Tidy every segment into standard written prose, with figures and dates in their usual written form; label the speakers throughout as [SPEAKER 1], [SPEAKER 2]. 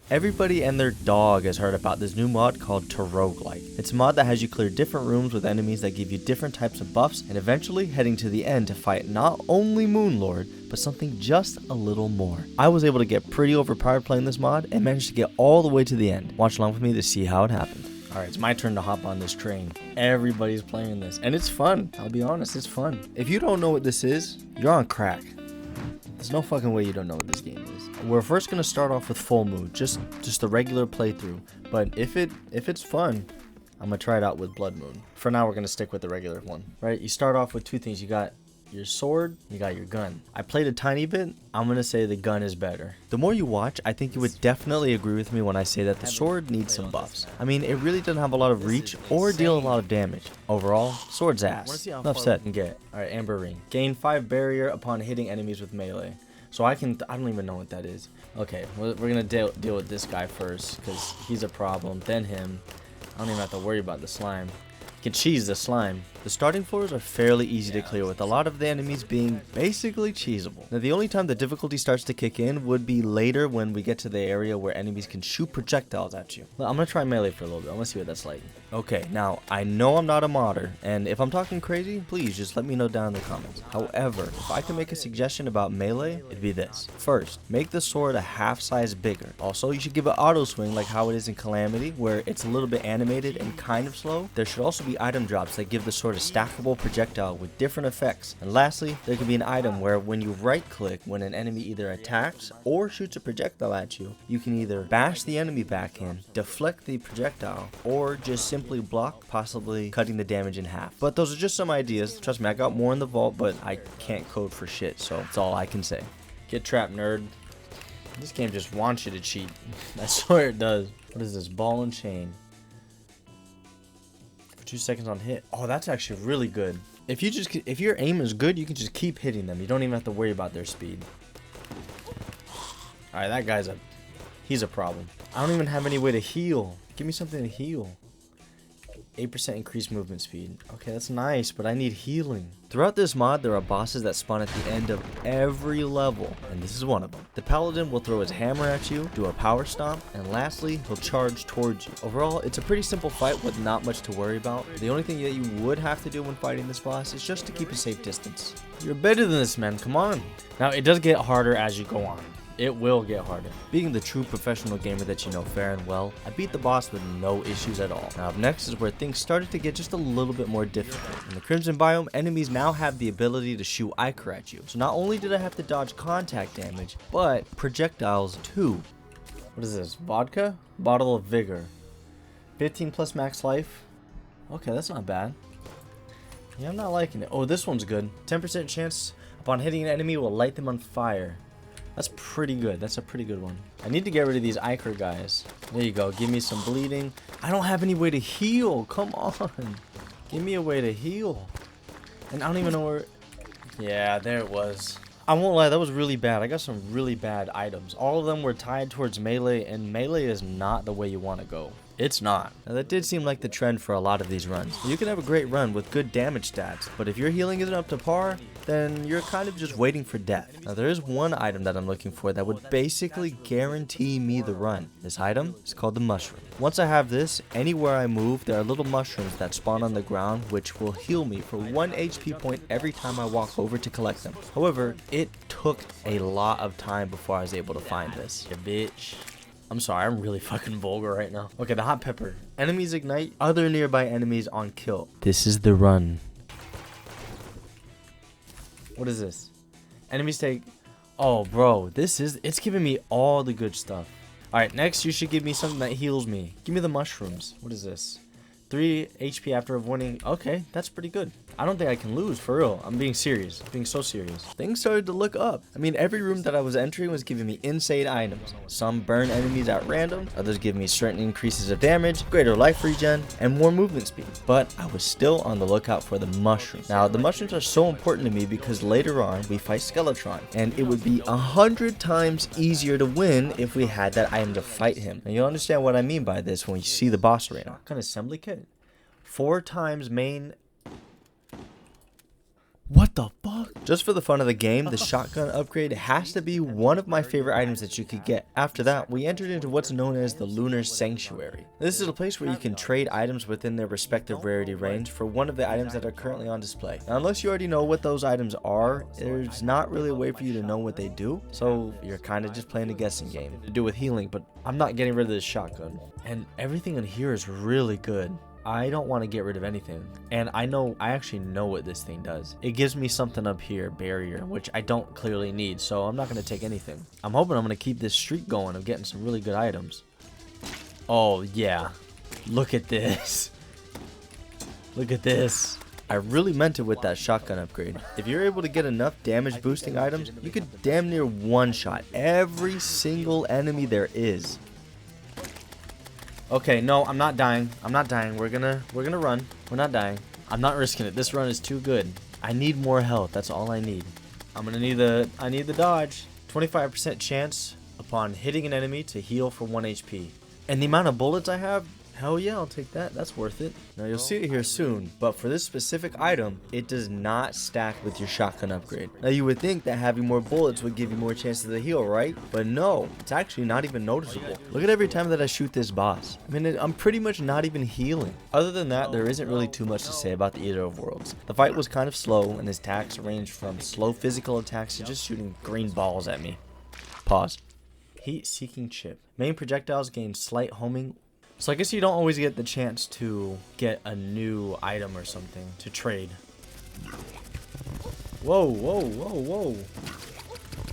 [SPEAKER 1] Everybody and their dog has heard about this new mod called TerRoguelike. It's a mod that has you clear different rooms with enemies that give you different types of buffs, and eventually heading to the end to fight not only Moonlord, but something just a little more. I was able to get pretty overpowered playing this mod and managed to get all the way to the end. Watch along with me to see how it happened. Alright, it's my turn to hop on this train. Everybody's playing this, and it's fun. I'll be honest, it's fun. If you don't know what this is, you're on crack. There's no fucking way you don't know what this game is. We're first gonna start off with full mood, just the regular playthrough. But if it's fun, I'm gonna try it out with Blood Moon. For now, we're gonna stick with the regular one. Right? You start off with two things. You got your sword, you got your gun. I played a tiny bit. I'm gonna say the gun is better. The more you watch, I think you would definitely agree with me when I say that the sword needs some buffs. I mean, it really doesn't have a lot of reach or deal a lot of damage. Overall, sword's ass. Enough said. Get. Alright, Amber Ring. Gain 5 barrier upon hitting enemies with melee. So I don't even know what that is. Okay, we're gonna deal with this guy first, because he's a problem. Then him. I don't even have to worry about the slime. You can cheese the slime. The starting floors are fairly easy to clear, with a lot of the enemies being basically cheesable. Now, the only time the difficulty starts to kick in would be later when we get to the area where enemies can shoot projectiles at you. I'm gonna try melee for a little bit. I wanna see what that's like. Okay, now, I know I'm not a modder, and if I'm talking crazy, please just let me know down in the comments. However, if I can make a suggestion about melee, it'd be this. First, make the sword a half size bigger. Also, you should give it auto swing like how it is in Calamity, where it's a little bit animated and kind of slow. There should also be item drops that give the sword a stackable projectile with different effects. And lastly, there could be an item where when you right click when an enemy either attacks or shoots a projectile at you, you can either bash the enemy back in, deflect the projectile, or just simply block, possibly cutting the damage in half. But those are just some ideas. Trust me, I got more in the vault, but I can't code for shit, so that's all I can say. Get trapped, nerd. This game just wants you to cheat. I swear it does. What is this? Ball and chain. 2 seconds on hit. Oh, that's actually really good. If your aim is good, you can just keep hitting them. You don't even have to worry about their speed. Alright, that guy's he's a problem. I don't even have any way to heal. Give me something to heal. 8% increased movement speed. Okay, that's nice, but I need healing. Throughout this mod, there are bosses that spawn at the end of every level, and this is one of them. The Paladin will throw his hammer at you, do a power stomp, and lastly, he'll charge towards you. Overall, it's a pretty simple fight with not much to worry about. The only thing that you would have to do when fighting this boss is just to keep a safe distance. You're better than this, man. Come on. Now, it does get harder as you go on. It will get harder. Being the true professional gamer that you know fair and well, I beat the boss with no issues at all. Now up next is where things started to get just a little bit more difficult. In the Crimson biome, enemies now have the ability to shoot Ichor at you. So not only did I have to dodge contact damage, but projectiles too. What is this? Vodka? Bottle of Vigor. 15 plus max life. Okay, that's not bad. Yeah, I'm not liking it. Oh, this one's good. 10% chance upon hitting an enemy will light them on fire. That's pretty good. That's a pretty good one. I need to get rid of these Ichor guys. There you go. Give me some bleeding. I don't have any way to heal. Come on. Give me a way to heal. And I don't even know where... Yeah, there it was. I won't lie. That was really bad. I got some really bad items. All of them were tied towards melee, and melee is not the way you want to go. It's not. Now that did seem like the trend for a lot of these runs. You can have a great run with good damage stats, but if your healing isn't up to par, then you're kind of just waiting for death. Now there is one item that I'm looking for that would basically guarantee me the run. This item is called the mushroom. Once I have this, anywhere I move, there are little mushrooms that spawn on the ground which will heal me for 1 HP point every time I walk over to collect them. However, it took a lot of time before I was able to find this. You bitch. I'm sorry, I'm really fucking vulgar right now. Okay, the hot pepper. Enemies ignite other nearby enemies on kill. This is the run. What is this? Enemies take... Oh, bro, it's giving me all the good stuff. Alright, next you should give me something that heals me. Give me the mushrooms. What is this? 3 HP after avoiding... Okay, that's pretty good. I don't think I can lose, for real. I'm being serious. Being so serious. Things started to look up. I mean, every room that I was entering was giving me insane items. Some burn enemies at random. Others give me certain increases of damage, greater life regen, and more movement speed. But I was still on the lookout for the mushrooms. Now, the mushrooms are so important to me because later on, we fight Skeletron. And it would be 100 times easier to win if we had that item to fight him. And you'll understand what I mean by this when you see the boss arena. What kind of assembly kit? 4 times main... What the fuck? Just for the fun of the game, the shotgun upgrade has to be one of my favorite items that you could get. After that, we entered into what's known as the Lunar Sanctuary. This is a place where you can trade items within their respective rarity range for one of the items that are currently on display. Now, unless you already know what those items are, there's not really a way for you to know what they do, so you're kind of just playing a guessing game to do with healing, but I'm not getting rid of this shotgun. And everything in here is really good. I don't want to get rid of anything, and I actually know what this thing does. It gives me something up here, barrier, which I don't clearly need, so I'm not going to take anything. I'm hoping I'm going to keep this streak going of getting some really good items. Oh yeah, look at this. Look at this. I really meant it with that shotgun upgrade. If you're able to get enough damage boosting items, you could damn near one-shot every single enemy there is. Okay, no, I'm not dying. I'm not dying. We're gonna run. We're not dying. I'm not risking it. This run is too good. I need more health. That's all I need. I need the dodge. 25% chance upon hitting an enemy to heal for 1 HP. And the amount of bullets I have, hell yeah, I'll take that. That's worth it. Now you'll see it here soon, but for this specific item, it does not stack with your shotgun upgrade. Now you would think that having more bullets would give you more chances to heal, right? But no, it's actually not even noticeable. Look at every time that I shoot this boss. I mean, I'm pretty much not even healing. Other than that, there isn't really too much to say about the Eater of Worlds. The fight was kind of slow, and his attacks ranged from slow physical attacks to just shooting green balls at me. Pause. Heat-seeking chip. Main projectiles gain slight homing. So I guess you don't always get the chance to get a new item or something to trade. Whoa, whoa, whoa, whoa.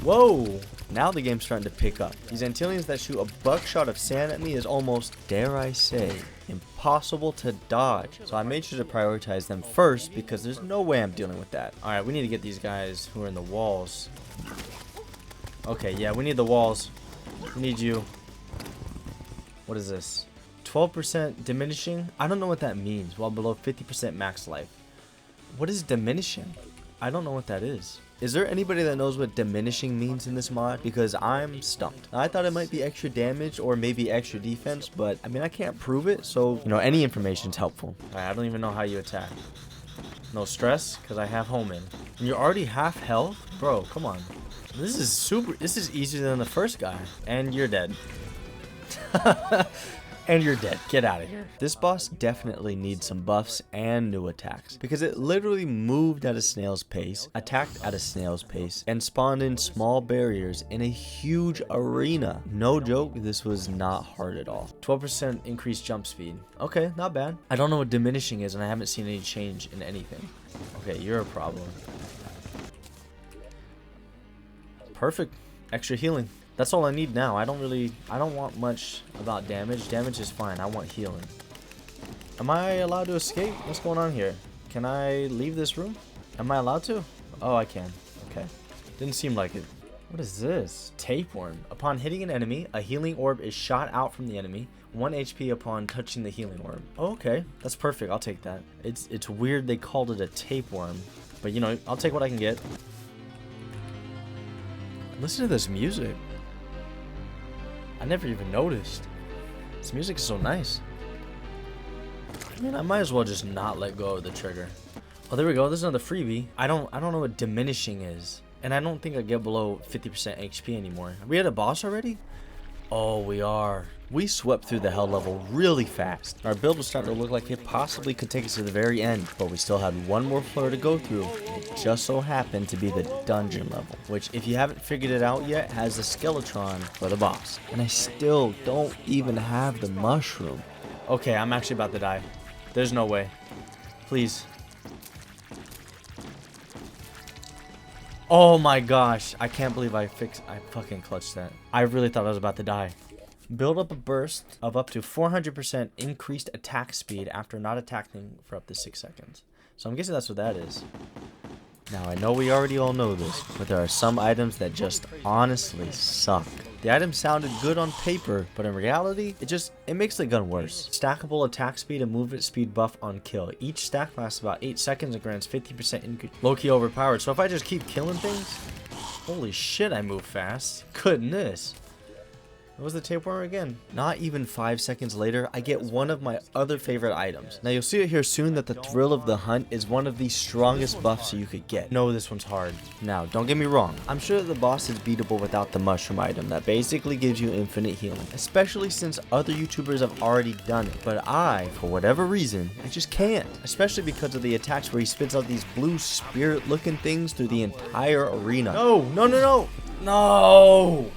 [SPEAKER 1] Whoa! Now the game's starting to pick up. These Antillians that shoot a buckshot of sand at me is almost, dare I say, impossible to dodge. So I made sure to prioritize them first because there's no way I'm dealing with that. Alright, we need to get these guys who are in the walls. Okay, yeah, we need the walls. We need you. What is this? 12% diminishing? I don't know what that means. While below 50% max life. What is diminishing? I don't know what that is. Is there anybody that knows what diminishing means in this mod? Because I'm stumped. I thought it might be extra damage or maybe extra defense, but I mean, I can't prove it, so you know, any information is helpful. I don't even know how you attack. No stress, because I have home in. And you're already half health? Bro, come on. This is easier than the first guy. And you're dead. And you're dead. Get out of here. This boss definitely needs some buffs and new attacks, because it literally moved at a snail's pace, attacked at a snail's pace, and spawned in small barriers in a huge arena. No joke, this was not hard at all. 12% increased jump speed. Okay, not bad. I don't know what diminishing is, and I haven't seen any change in anything. Okay, you're a problem. Perfect. Extra healing. That's all I need now. I don't want much about damage. Damage is fine. I want healing. Am I allowed to escape? What's going on here? Can I leave this room? Am I allowed to? Oh, I can. Okay. Didn't seem like it. What is this? Tapeworm. Upon hitting an enemy, a healing orb is shot out from the enemy. 1 HP upon touching the healing orb. Oh, okay. That's perfect. I'll take that. It's weird they called it a tapeworm. But, you know, I'll take what I can get. Listen to this music. I never even noticed. This music is so nice. I mean, I might as well just not let go of the trigger. Oh, there we go. There's another freebie. I don't know what diminishing is. And I don't think I get below 50% HP anymore. Are we at a boss already? Oh, we are. We swept through the hell level really fast. Our build was starting to look like it possibly could take us to the very end, but we still had one more floor to go through. It just so happened to be the dungeon level, which, if you haven't figured it out yet, has the Skeletron for the boss. And I still don't even have the mushroom. Okay, I'm actually about to die. There's no way. Please. Oh my gosh, I can't believe I fucking clutched that. I really thought I was about to die. Build up a burst of up to 400% increased attack speed after not attacking for up to 6 seconds. So I'm guessing that's what that is. Now I know we already all know this, but there are some items that just honestly suck. The item sounded good on paper, but in reality, it makes the gun worse. Stackable attack speed and movement speed buff on kill. Each stack lasts about 8 seconds and grants 50% increase. Low-key overpowered. So if I just keep killing things, holy shit, I move fast. Goodness. It was the tapeworm again. Not even 5 seconds later, I get one of my other favorite items. Now you'll see it here soon that the thrill of the hunt is one of the strongest buffs you could get. No, this one's hard. Now, don't get me wrong. I'm sure that the boss is beatable without the mushroom item that basically gives you infinite healing, especially since other YouTubers have already done it. But I, for whatever reason, I just can't. Especially because of the attacks where he spits out these blue spirit looking things through the entire arena. No, no, no, no, no!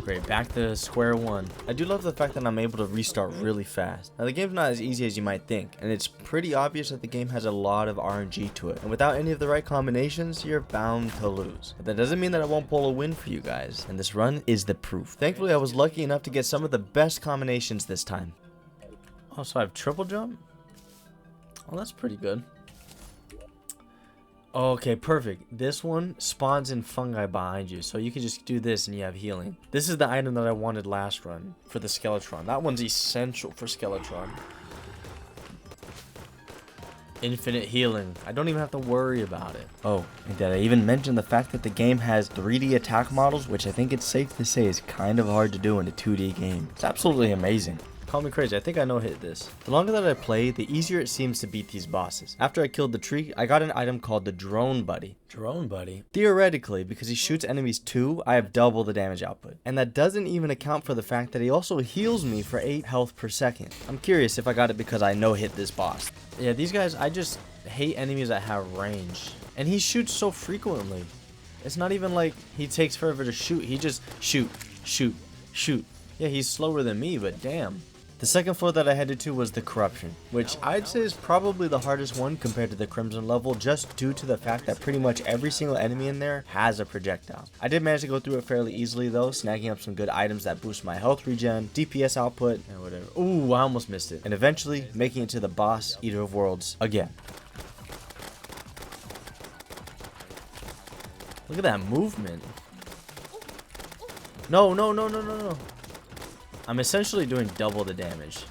[SPEAKER 1] Great, back to square one. I do love the fact that I'm able to restart really fast. Now the game's not as easy as you might think, and it's pretty obvious that the game has a lot of RNG to it. And without any of the right combinations, you're bound to lose. But that doesn't mean that I won't pull a win for you guys, and this run is the proof. Thankfully, I was lucky enough to get some of the best combinations this time. Oh, so I have triple jump? Oh, that's pretty good. Okay, perfect. This one spawns in fungi behind you, so you can just do this and you have healing. This is the item that I wanted last run for the Skeletron. That one's essential for Skeletron. Infinite healing. I don't even have to worry about it. Oh, and did I even mention the fact that the game has 3D attack models, which I think it's safe to say is kind of hard to do in a 2D game. It's absolutely amazing. Call me crazy, I think I no-hit this. The longer that I play, the easier it seems to beat these bosses. After I killed the tree, I got an item called the Drone Buddy. Drone Buddy? Theoretically, because he shoots enemies too, I have double the damage output. And that doesn't even account for the fact that he also heals me for 8 health per second. I'm curious if I got it because I no-hit this boss. Yeah, these guys, I just hate enemies that have range. And he shoots so frequently. It's not even like he takes forever to shoot. He just shoot, shoot, shoot. Yeah, he's slower than me, but damn. The second floor that I headed to was the Corruption, which I'd say is probably the hardest one compared to the Crimson level, just due to the fact that pretty much every single enemy in there has a projectile. I did manage to go through it fairly easily though, snagging up some good items that boost my health regen, DPS output, and whatever. Ooh, I almost missed it. And eventually making it to the boss, Eater of Worlds, again. Look at that movement. No, no, no, no, no, no. I'm essentially doing double the damage.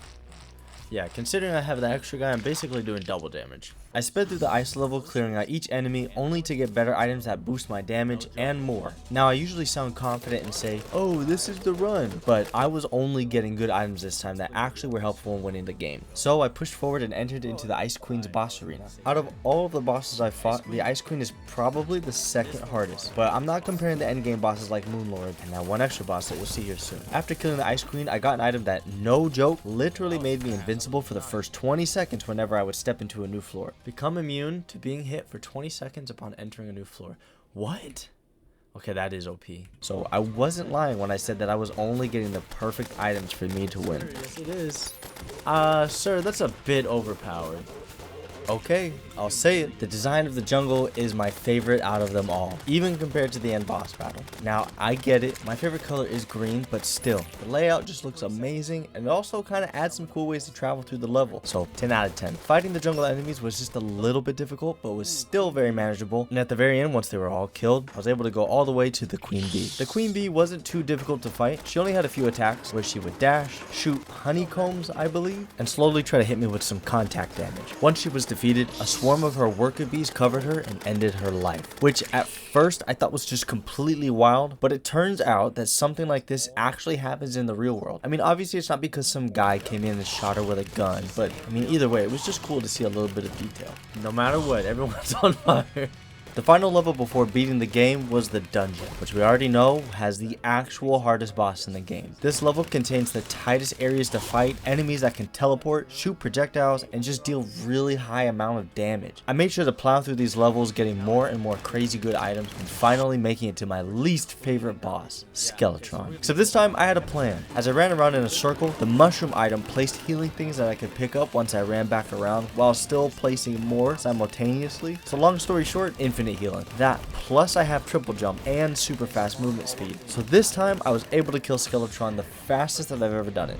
[SPEAKER 1] Yeah, considering I have the extra guy, I'm basically doing double damage. I sped through the ice level, clearing out each enemy only to get better items that boost my damage and more. Now I usually sound confident and say, oh, this is the run, but I was only getting good items this time that actually were helpful in winning the game. So I pushed forward and entered into the Ice Queen's boss arena. Out of all of the bosses I fought, the Ice Queen is probably the second hardest, but I'm not comparing the endgame bosses like Moonlord and that one extra boss that you'll see here soon. After killing the Ice Queen, I got an item that, no joke, literally made me invincible for the first 20 seconds whenever I would step into a new floor. Become immune to being hit for 20 seconds upon entering a new floor. What? Okay, that is OP. So I wasn't lying when I said that I was only getting the perfect items for me to win. Yes, it is. Sir, that's a bit overpowered. Okay, I'll say it. The design of the jungle is my favorite out of them all, even compared to the end boss battle. Now, I get it. My favorite color is green, but still, the layout just looks amazing, and it also kind of adds some cool ways to travel through the level. So, 10 out of 10. Fighting the jungle enemies was just a little bit difficult, but was still very manageable. And at the very end, once they were all killed, I was able to go all the way to the Queen Bee. The Queen Bee wasn't too difficult to fight. She only had a few attacks where she would dash, shoot honeycombs, I believe, and slowly try to hit me with some contact damage. Once she was defeated, a swarm of her worker bees covered her and ended her life, which at first I thought was just completely wild, but it turns out that something like this actually happens in the real world. I mean, obviously it's not because some guy came in and shot her with a gun, but I mean, either way, it was just cool to see a little bit of detail. No matter what, everyone's on fire. The final level before beating the game was the dungeon, which we already know has the actual hardest boss in the game. This level contains the tightest areas to fight, enemies that can teleport, shoot projectiles, and just deal really high amount of damage. I made sure to plow through these levels, getting more and more crazy good items, and finally making it to my least favorite boss, Skeletron. Except this time I had a plan. As I ran around in a circle, the mushroom item placed healing things that I could pick up once I ran back around, while still placing more simultaneously. So long story short, infinite healing. That, plus I have triple jump and super fast movement speed. So this time I was able to kill Skeletron the fastest that I've ever done it.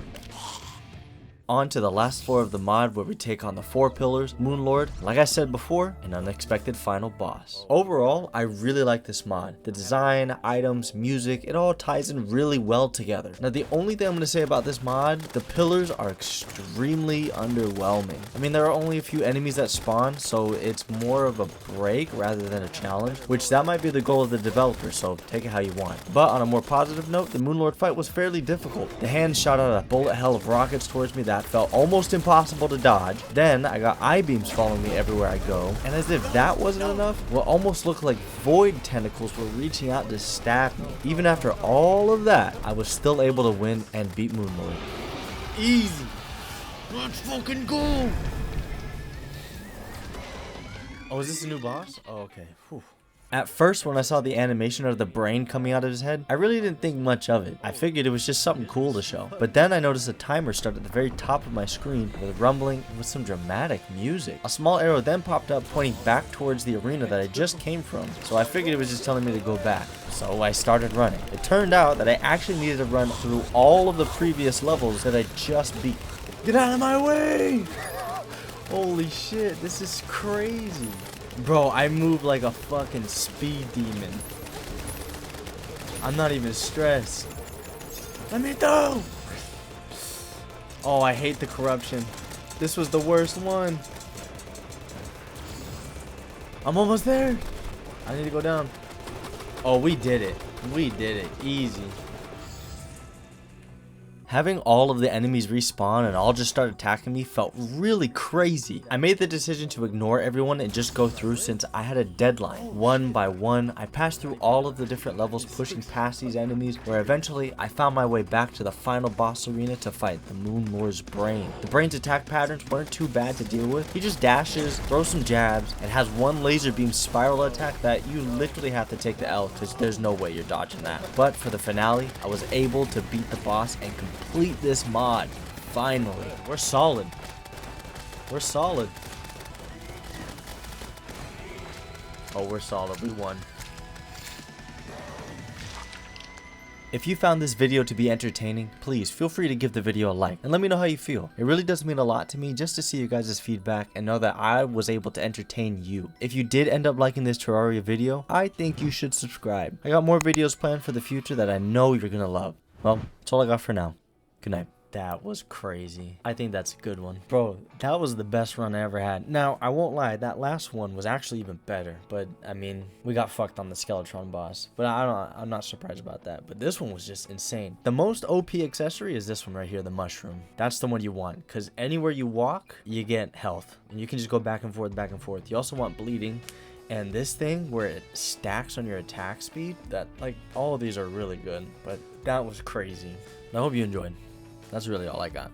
[SPEAKER 1] on to the last floor of the mod where we take on the 4 pillars, Moonlord, and like I said before, an unexpected final boss. Overall, I really like this mod. The design, items, music, it all ties in really well together. Now the only thing I'm going to say about this mod, the pillars are extremely underwhelming. I mean, there are only a few enemies that spawn, so it's more of a break rather than a challenge, which that might be the goal of the developer, so take it how you want. But on a more positive note, the Moonlord fight was fairly difficult. The hand shot out a bullet hell of rockets towards me that felt almost impossible to dodge. Then I got I-beams following me everywhere I go, and as if that wasn't enough, what almost looked like void tentacles were reaching out to stab me. Even after all of that, I was still able to win and beat Moonlord. Easy. Let's fucking go. Oh, is this a new boss? Oh, okay. Whew. At first, when I saw the animation of the brain coming out of his head, I really didn't think much of it. I figured it was just something cool to show. But then I noticed a timer start at the very top of my screen with rumbling and with some dramatic music. A small arrow then popped up pointing back towards the arena that I just came from. So I figured it was just telling me to go back. So I started running. It turned out that I actually needed to run through all of the previous levels that I just beat. Get out of my way! Holy shit, this is crazy. Bro, I move like a fucking speed demon. I'm not even stressed. Let me go! Oh, I hate the corruption. This was the worst one. I'm almost there. I need to go down. Oh, we did it. We did it. Easy. Having all of the enemies respawn and all just start attacking me felt really crazy. I made the decision to ignore everyone and just go through since I had a deadline. One by one, I passed through all of the different levels pushing past these enemies, where eventually I found my way back to the final boss arena to fight the Moonlord's brain. The brain's attack patterns weren't too bad to deal with. He just dashes, throws some jabs, and has one laser beam spiral attack that you literally have to take the L because there's no way you're dodging that. But for the finale, I was able to beat the boss and complete this mod. Finally. We're solid. We're solid. Oh, we're solid. We won. If you found this video to be entertaining, please feel free to give the video a like and let me know how you feel. It really does mean a lot to me just to see you guys' feedback and know that I was able to entertain you. If you did end up liking this Terraria video, I think you should subscribe. I got more videos planned for the future that I know you're gonna love. Well, that's all I got for now. Good night. That was crazy. I think that's a good one. Bro, that was the best run I ever had. Now, I won't lie, that last one was actually even better. But, I mean, we got fucked on the Skeletron boss. But I'm not surprised about that. But this one was just insane. The most OP accessory is this one right here, the mushroom. That's the one you want. Because anywhere you walk, you get health. And you can just go back and forth, back and forth. You also want bleeding. And this thing where it stacks on your attack speed, that, like, all of these are really good. But that was crazy. I hope you enjoyed. That's really all I got.